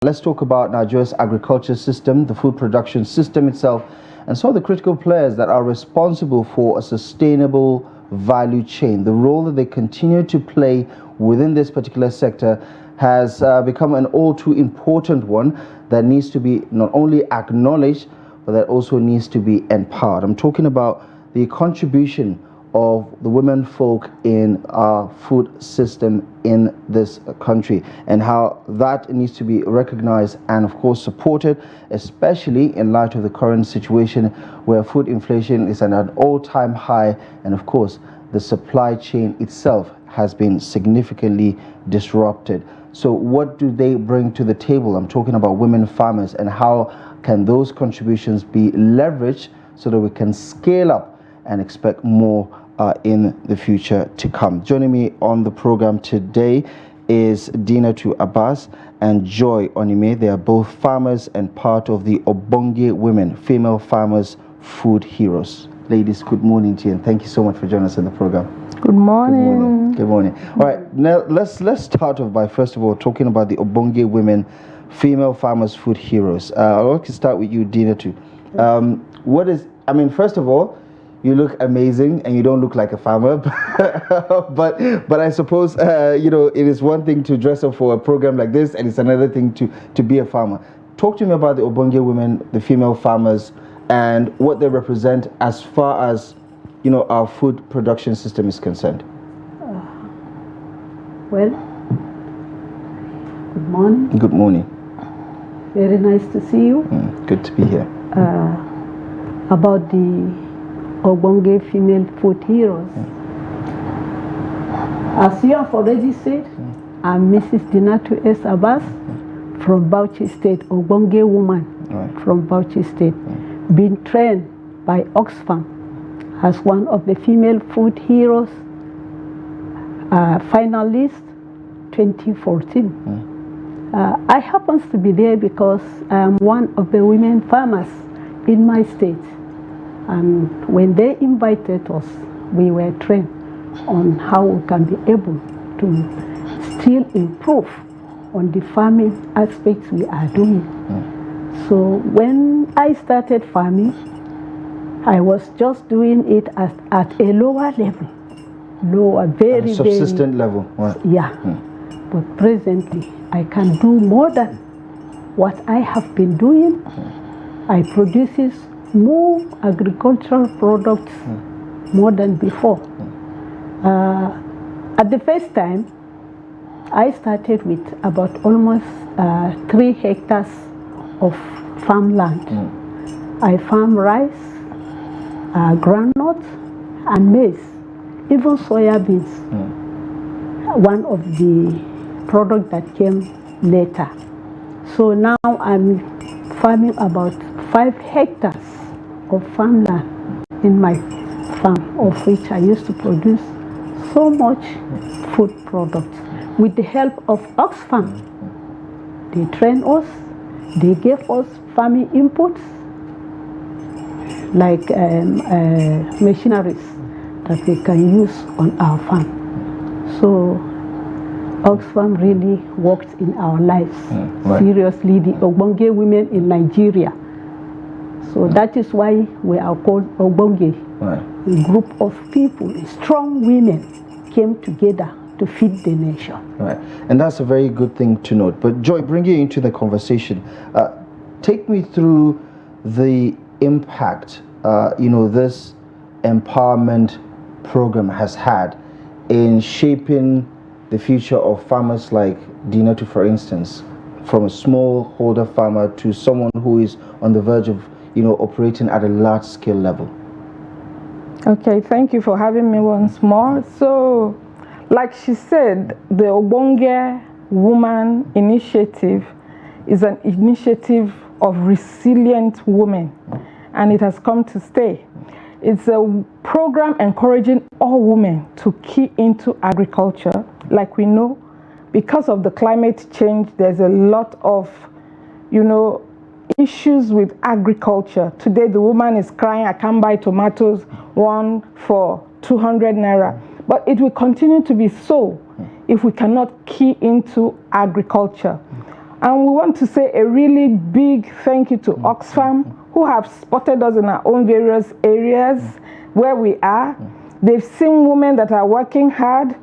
Let's talk about Nigeria's agriculture system, the food production system itself, and some of the critical players that are responsible for a sustainable value chain. The role that they continue to play within this particular sector has become an all too important one that needs to be not only acknowledged, but that also needs to be empowered. I'm talking about the contribution of the women folk in our food system in this country, and how that needs to be recognized and of course supported, especially in light of the current situation where food inflation is at an all-time high, and of course the supply chain itself has been significantly disrupted. So what do they bring to the table? I'm talking about women farmers, and how can those contributions be leveraged so that we can scale up and expect more in the future to come. Joining me on the program today is Dinatu Abbas and Joy Onime. They are both farmers and part of the Ogbonge Women, Female Farmers Food Heroes. Ladies, good morning to you, and thank you so much for joining us in the program. Good morning. Good morning. All right, now let's start off by first of all talking about the Ogbonge Women, Female Farmers Food Heroes. I'd like to start with you, Dinatu. First of all, you look amazing, and you don't look like a farmer. but I suppose it is one thing to dress up for a program like this, and it's another thing to be a farmer. Talk to me about the Ogbonge Women, the female farmers, and what they represent as far as our food production system is concerned. Well, good morning. Good morning. Very nice to see you. Good to be here. About the Ogbonge Female Food Heroes. As you have already said, I'm Mrs. Dinatu S. Abbas from Bauchi State, Ogbonge woman from Bauchi State, being trained by Oxfam as one of the Female Food Heroes finalist 2014. I happen to be there because I am one of the women farmers in my state. And when they invited us, we were trained on how we can be able to still improve on the farming aspects we are doing. So when I started farming, I was just doing it at a lower level. Very subsistent level. Right. Yeah. But presently, I can do more than what I have been doing. I produce more agricultural products more than before. At the first time, I started with about almost 3 hectares of farmland. I farm rice, groundnut, and maize, even soya beans. One of the products that came later. So now I'm farming about 5 hectares of farmland in my farm, of which I used to produce so much food products. With the help of Oxfam, they trained us, they gave us farming inputs like machineries that we can use on our farm. So Oxfam really worked in our lives. Seriously, the Ogbonge women in Nigeria. So that is why we are called Ogbonge. A group of people, strong women, came together to feed the nation. And that's a very good thing to note. But Joy, bring you into the conversation. Take me through the impact this empowerment program has had in shaping the future of farmers like Dinatu, for instance, from a smallholder farmer to someone who is on the verge of operating at a large scale level. Okay, thank you for having me once more. So, like she said, the Ogbonge Woman Initiative is an initiative of resilient women, and it has come to stay. It's a program encouraging all women to key into agriculture. Like we know, because of the climate change, there's a lot of, issues with agriculture. Today, the woman is crying, I can't buy tomatoes, one for 200 naira. But it will continue to be so if we cannot key into agriculture. And we want to say a really big thank you to Oxfam, who have spotted us in our own various areas where we are. They've seen women that are working hard,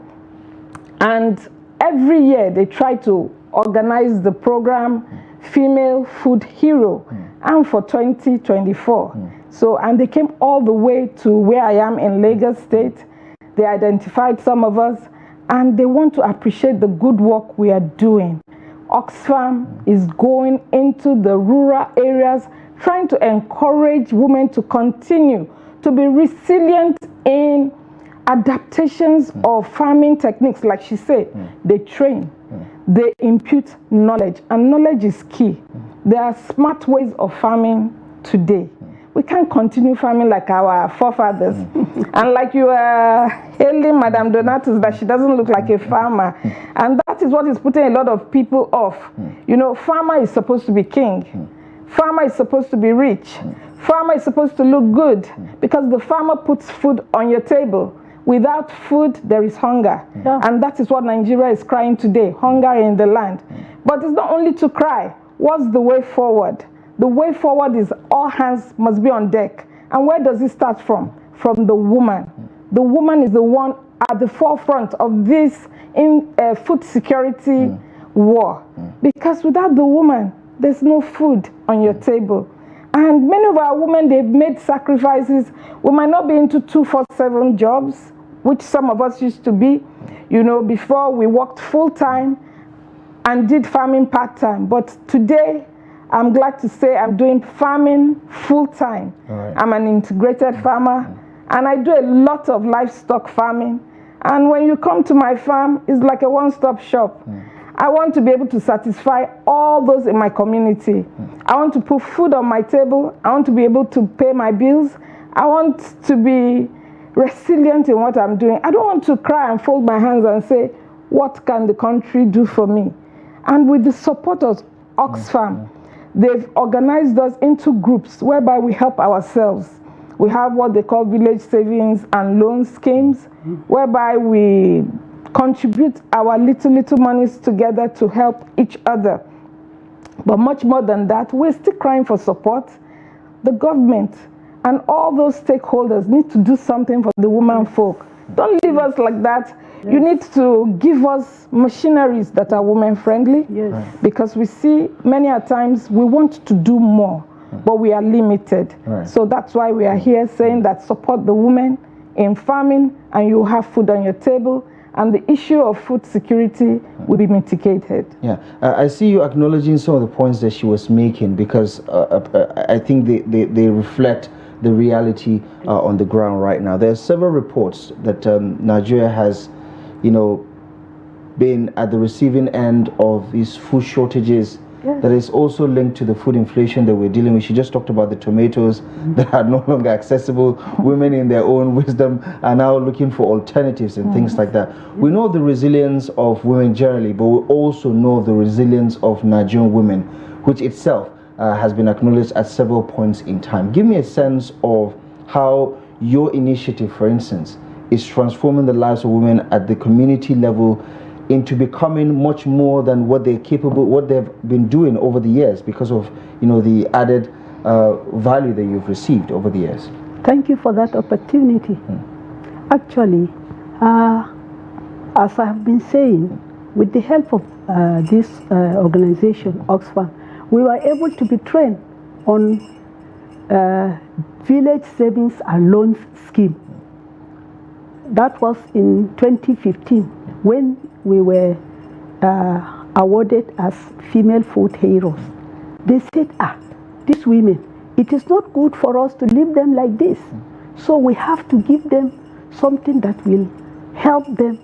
and every year they try to organize the program Female Food Hero, and for 2024. So, and they came all the way to where I am in Lagos State. They identified some of us, and they want to appreciate the good work we are doing. Oxfam is going into the rural areas, trying to encourage women to continue to be resilient in adaptations of farming techniques. Like she said, they train, they impute knowledge, and knowledge is key. There are smart ways of farming today. We can't continue farming like our forefathers. And like you were hailing Madame Dinatu, that she doesn't look like a farmer. And that is what is putting a lot of people off. You know, farmer is supposed to be king. Farmer is supposed to be rich. Farmer is supposed to look good, because the farmer puts food on your table. Without food, there is hunger. And that is what Nigeria is crying today, hunger in the land. But it's not only to cry. What's the way forward? The way forward is all hands must be on deck. And where does it start from? From the woman. The woman is the one at the forefront of this food security war. Because without the woman, there's no food on your table. And many of our women, they've made sacrifices. We might not be into 2-4-7 jobs, which some of us used to be. You know, before we worked full-time and did farming part-time. But today, I'm glad to say I'm doing farming full-time. I'm an integrated farmer, and I do a lot of livestock farming. And when you come to my farm, it's like a one-stop shop. I want to be able to satisfy all those in my community. I want to put food on my table. I want to be able to pay my bills. I want to be resilient in what I'm doing. I don't want to cry and fold my hands and say, what can the country do for me? And with the support of Oxfam, they've organized us into groups whereby we help ourselves. We have what they call village savings and loan schemes, whereby we contribute our little monies together to help each other. But much more than that, we're still crying for support. The government and all those stakeholders need to do something for the woman folk. Don't leave us like that. You need to give us machineries that are women friendly, because we see many a times we want to do more, but we are limited. So that's why we are here saying that support the women in farming, and you have food on your table, and the issue of food security will be mitigated. I see you acknowledging some of the points that she was making, because I think they reflect the reality on the ground right now. There are several reports that Nigeria has, you know, been at the receiving end of these food shortages. That is also linked to the food inflation that we're dealing with. She just talked about the tomatoes that are no longer accessible. Women in their own wisdom are now looking for alternatives and things like that. We know the resilience of women generally, but we also know the resilience of Nigerian women, which itself has been acknowledged at several points in time. Give me a sense of how your initiative, for instance, is transforming the lives of women at the community level into becoming much more than what they're capable, what they've been doing over the years, because of, you know, the added value that you've received over the years. Thank you for that opportunity. Actually, as I have been saying, with the help of this organization, Oxfam, we were able to be trained on village savings and loans scheme. That was in 2015 when we were awarded as female food heroes. They said, these women, it is not good for us to leave them like this. So we have to give them something that will help them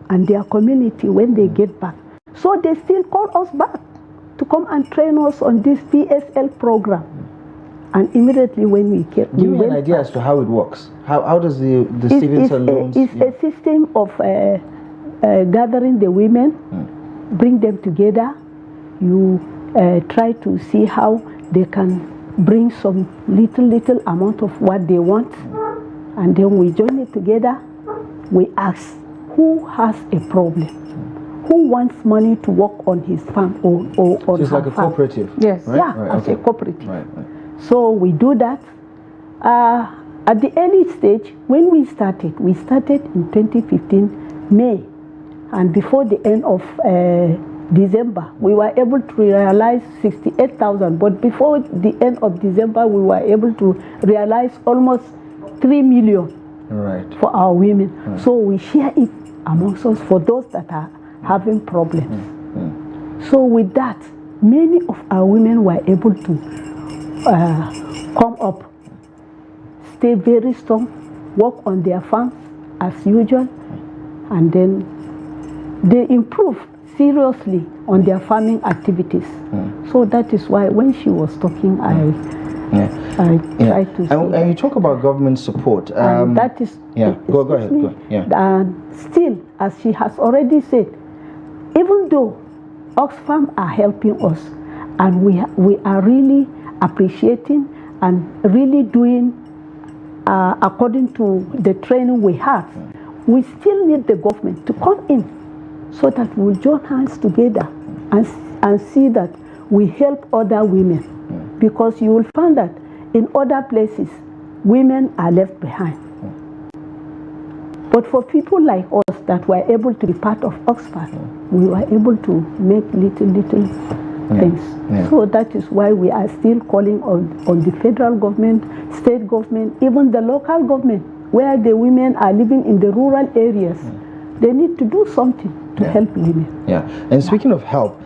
and their community when they get back. So they still call us back to come and train us on this PSL program. And immediately when we came... Give me an idea as to how it works. How does the savings and loans... It's a system of gathering the women, bring them together. You try to see how they can bring some little amount of what they want. And then we join it together. We ask, who has a problem? who wants money to work on his farm or on it's her like a farm. cooperative. Yes. Right? Yeah, Right, as okay. a cooperative. Right. So we do that. At the early stage, when we started in 2015, May, and before the end of December, we were able to realize 68,000. But before the end of December, we were able to realize almost 3 million Right. for our women. Right. So we share it amongst us for those that are having problems. So with that, many of our women were able to come up, stay very strong, work on their farm as usual, and then they improve seriously on their farming activities. So that is why when she was talking, I tried to say. And you talk about government support. And that is, go ahead. Go ahead. Yeah. And still, as she has already said, even though Oxfam are helping us, and we are really appreciating and really doing according to the training we have, we still need the government to come in so that we'll join hands together and see that we help other women. Because you will find that in other places, women are left behind. But for people like us that were able to be part of Oxfam, we were able to make little things. So that is why we are still calling on the federal government, state government, even the local government, where the women are living in the rural areas. They need to do something to help women. And speaking of help,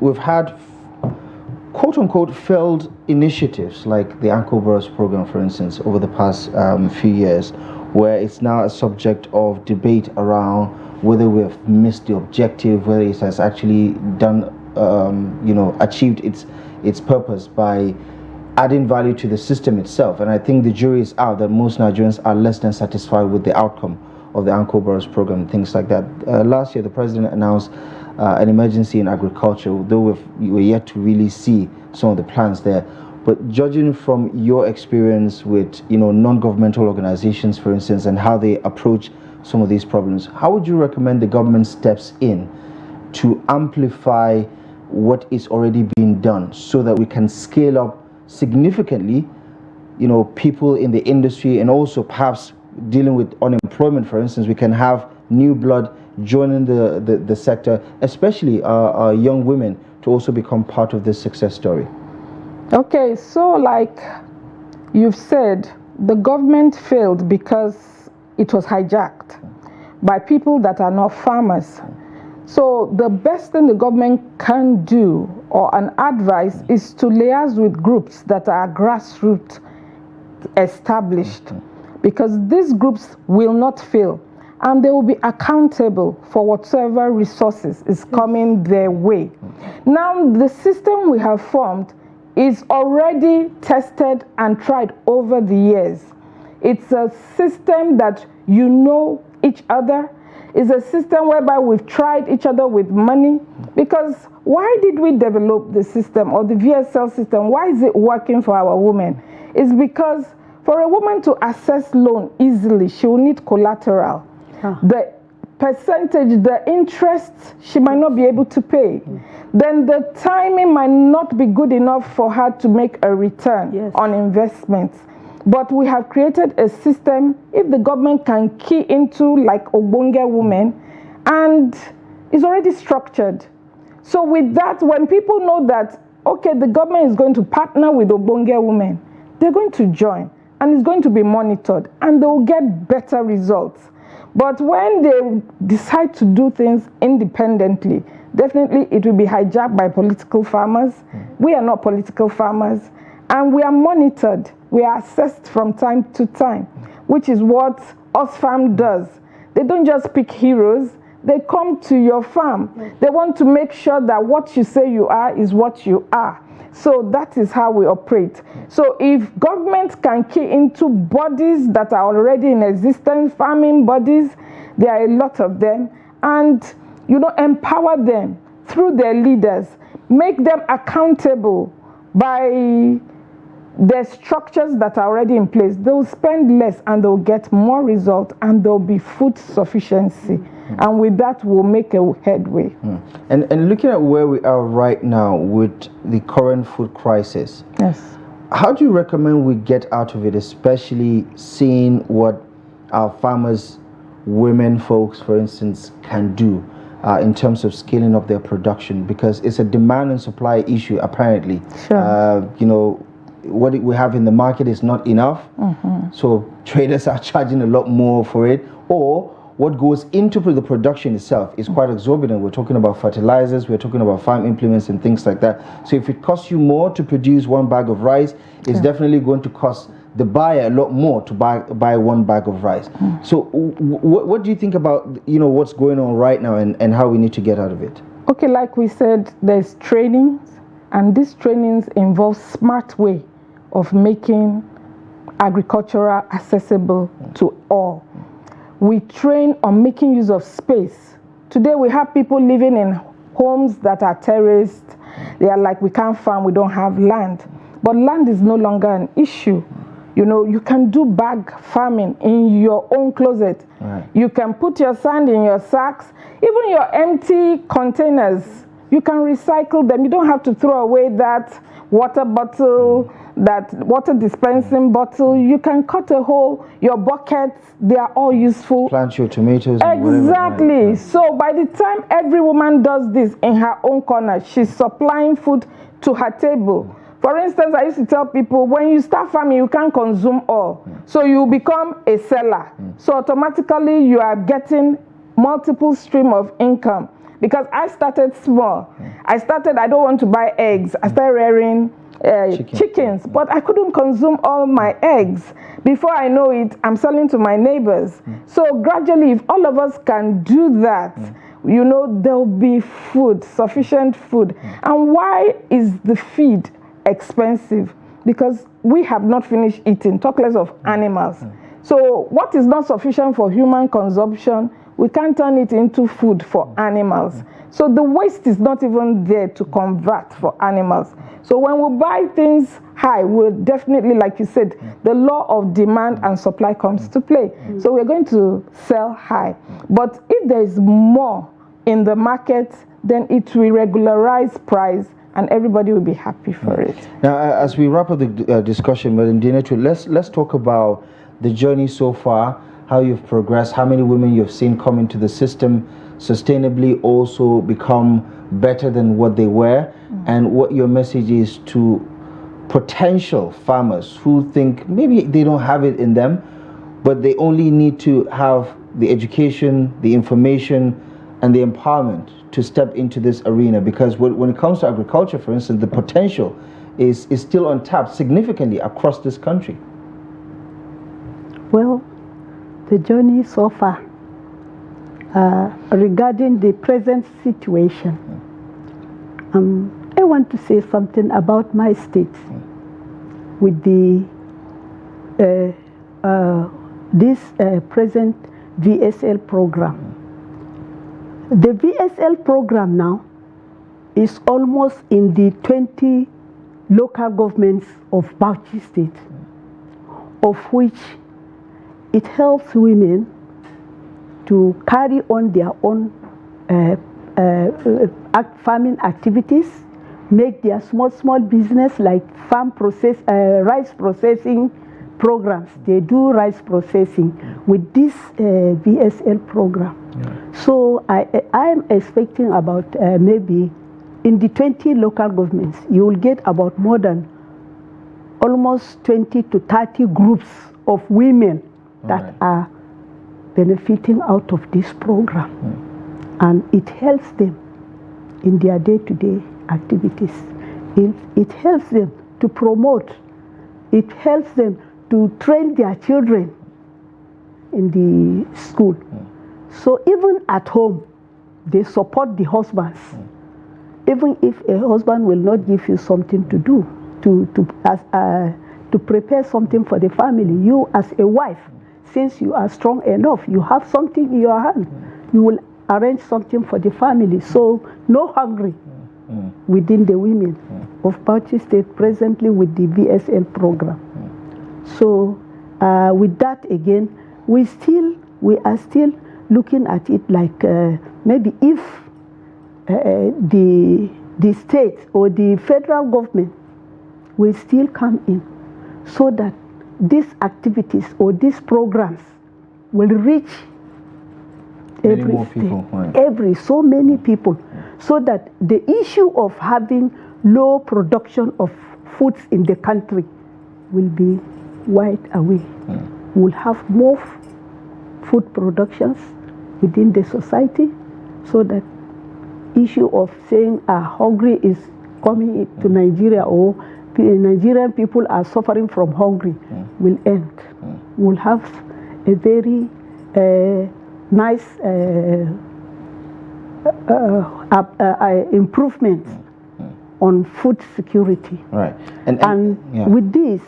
we've had quote-unquote failed initiatives like the Ankle Burst program, for instance, over the past few years, where it's now a subject of debate around whether we have missed the objective, whether it has actually done, achieved its purpose by adding value to the system itself. And I think the jury is out that most Nigerians are less than satisfied with the outcome of the Ankle Burst program, things like that. Last year, the president announced an emergency in agriculture, though we were yet to really see some of the plans there. But judging from your experience with non-governmental organizations, for instance, and how they approach some of these problems, how would you recommend the government steps in to amplify what is already being done so that we can scale up significantly, people in the industry, and also perhaps dealing with unemployment, for instance, we can have new blood joining the sector, especially young women, to also become part of this success story? Okay, so like you've said, the government failed because it was hijacked by people that are not farmers. So the best thing the government can do, or an advice, is to liaise with groups that are grassroots established, because these groups will not fail and they will be accountable for whatever resources is coming their way. Now, the system we have formed is already tested and tried over the years. It's a system that each other. It's a system whereby we've tried each other with money. Because why did we develop the system, or the VSL system? Why is it working for our women? It's because for a woman to access loan easily, she will need collateral. The percentage, the interest, she might not be able to pay. Then the timing might not be good enough for her to make a return on investments. But we have created a system, if the government can key into like Ogbonge women, and it's already structured. So with that, when people know that, okay, the government is going to partner with Ogbonge women, they're going to join, and it's going to be monitored, and they will get better results. But when they decide to do things independently, definitely it will be hijacked by political farmers. We are not political farmers, and we are monitored. We are assessed from time to time, which is what Oxfam does. They don't just pick heroes. They come to your farm. They want to make sure that what you say you are is what you are. So that is how we operate. So if government can key into bodies that are already in existence, farming bodies, there are a lot of them, and empower them through their leaders, make them accountable by there's structures that are already in place. They'll spend less and they'll get more result, and there'll be food sufficiency. And with that, we'll make a headway. And looking at where we are right now with the current food crisis, Yes. how do you recommend we get out of it, especially seeing what our farmers, women folks, for instance, can do in terms of scaling up their production? Because it's a demand and supply issue, apparently. Sure. You know, what we have in the market is not enough. So traders are charging a lot more for it, or what goes into the production itself is quite exorbitant. We're talking about fertilizers, we're talking about farm implements and things like that. So if it costs you more to produce one bag of rice, it's definitely going to cost the buyer a lot more to buy one bag of rice. So what do you think about, you know, what's going on right now and how we need to get out of it? Okay, like we said, there's trainings, and these trainings involve smart way of making agricultural accessible to all. We train on making use of space. Today we have people living in homes that are terraced. They are like, we can't farm, we don't have land. But land is no longer an issue. You know, you can do bag farming in your own closet. Right. You can put your sand in your sacks, even your empty containers. You can recycle them. You don't have to throw away that water bottle, that water dispensing bottle. You can cut a hole, your buckets, they are all useful. Plant your tomatoes. Exactly. And whatever. So by the time every woman does this in her own corner, she's supplying food to her table. For instance, I used to tell people, when you start farming, you can't consume all. So you become a seller. So automatically you are getting multiple stream of income. Because I started small. I don't want to buy eggs. I started rearing chickens, but I couldn't consume all my eggs. Before I know it, I'm selling to my neighbors. So gradually, if all of us can do that, you know, there'll be food, sufficient food. And why is the feed expensive? Because we have not finished eating, talk less of animals. So what is not sufficient for human consumption, we can't turn it into food for animals. So the waste is not even there to convert for animals. So when we buy things high, we'll definitely, like you said, the law of demand and supply comes to play. So we're going to sell high. But if there is more in the market, then it will regularize price and everybody will be happy for it. Now, as we wrap up the discussion, Madam Dinatu, let's talk about the journey so far, how you've progressed, how many women you've seen come into the system, sustainably also become better than what they were, and what your message is to potential farmers who think maybe they don't have it in them, but they only need to have the education, the information, and the empowerment to step into this arena. Because when it comes to agriculture, for instance, the potential is still untapped significantly across this country. Well, the journey so far regarding the present situation, I want to say something about my state with the this present VSL program. The VSL program now is almost in the 20 local governments of Bauchi State, of which it helps women to carry on their own farming activities, make their small business like farm process, rice processing programs. They do rice processing with this VSL program. So I am expecting about maybe in the 20 local governments, you will get about more than almost 20 to 30 groups of women that are benefiting out of this program. And it helps them in their day-to-day activities. It helps them to promote. It helps them to train their children in the school. So even at home, they support the husbands. Even if a husband will not give you something to do, to prepare something for the family, you as a wife, since you are strong enough, you have something in your hand, you will arrange something for the family. So no hungry within the women of Bauchi State presently with the VSL program. So with that again, we are still looking at it like maybe if the state or the federal government will still come in so that these activities or these programs will reach many more people, right. So many people, so that the issue of having low production of foods in the country will be wiped away. We'll have more food productions within the society, so that issue of saying hungry is coming to Nigeria, or Nigerian people are suffering from hunger will end. We'll have a very nice improvement on food security. Right. And with this,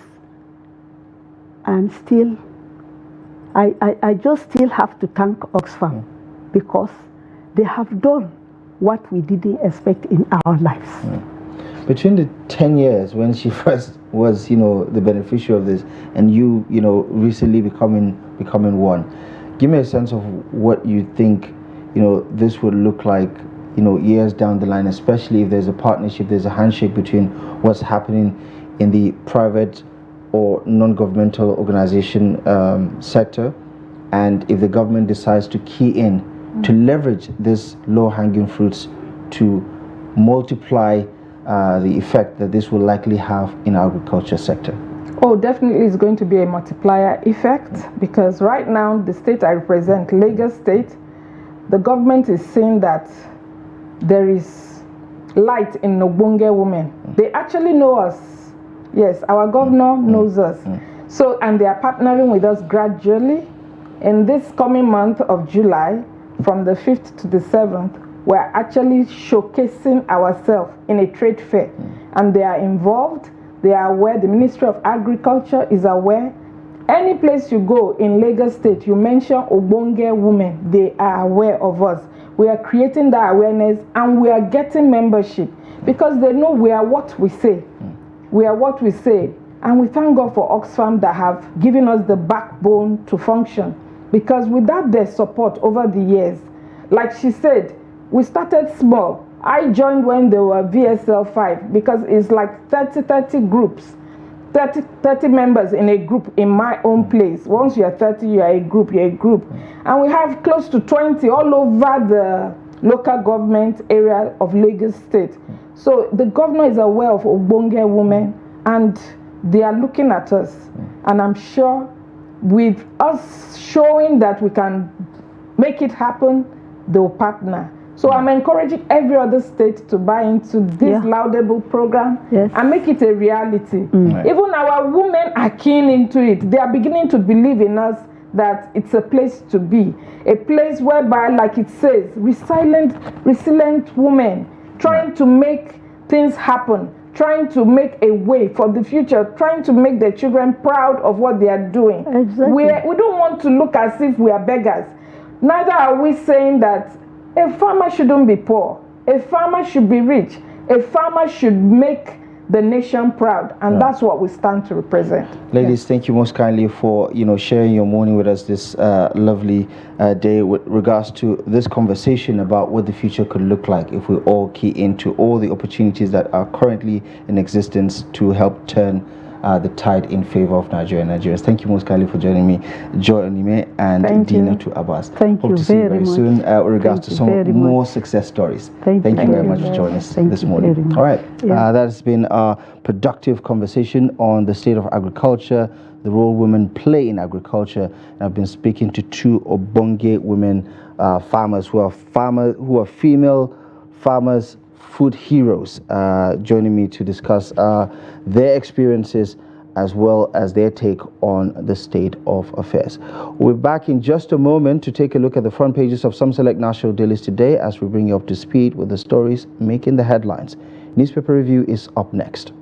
I just still have to thank Oxfam because they have done what we didn't expect in our lives. Between the 10 years when she first was, the beneficiary of this, and you recently becoming one, give me a sense of what you think, this would look like, years down the line, especially if there's a partnership, there's a handshake between what's happening in the private or non-governmental organization sector, and if the government decides to key in to leverage these low-hanging fruits to multiply the effect that this will likely have in our agriculture sector. Oh, definitely it's going to be a multiplier effect, because right now the state I represent, Lagos State, the government is saying that there is light in Ogbonge women. They actually know us. Yes, our governor knows us. So, and they are partnering with us gradually. In this coming month of July, from the 5th to the 7th, we're actually showcasing ourselves in a trade fair. And they are involved. They are aware. The Ministry of Agriculture is aware. Any place you go in Lagos State, you mention Ogbonge women, they are aware of us. We are creating that awareness, and we are getting membership because they know we are what we say. We are what we say. And we thank God for Oxfam that have given us the backbone to function, because without their support over the years, like she said, we started small. I joined when there were VSL 5, because it's like 30 groups, 30 members in a group in my own place. Once you are 30, you are a group, And we have close to 20 all over the local government area of Lagos State. So the governor is aware of Ogbonge women, and they are looking at us. And I'm sure with us showing that we can make it happen, they'll partner. So I'm encouraging every other state to buy into this laudable program and make it a reality. Even our women are keen into it. They are beginning to believe in us that it's a place to be. A place whereby, like it says, resilient women trying to make things happen, trying to make a way for the future, trying to make their children proud of what they are doing. Exactly. We don't want to look as if we are beggars. Neither are we saying that a farmer shouldn't be poor. A farmer should be rich. A farmer should make the nation proud, and that's what we stand to represent. Ladies, thank you most kindly for sharing your morning with us this lovely day with regards to this conversation about what the future could look like if we all key into all the opportunities that are currently in existence to help turn the tide in favor of Nigeria and Nigerians. Thank you most kindly for joining me, Joy Onime and Dinatu Abbas. Thank Hope you to see you very much. soon with regards to some more success stories. Thank you very much for joining us this morning. All right, that has been a productive conversation on the state of agriculture, the role women play in agriculture. And I've been speaking to two Ogbonge women farmers who are female farmers, food heroes, joining me to discuss their experiences as well as their take on the state of affairs. We're back in just a moment to take a look at the front pages of some select national dailies today as we bring you up to speed with the stories making the headlines. Newspaper Review is up next.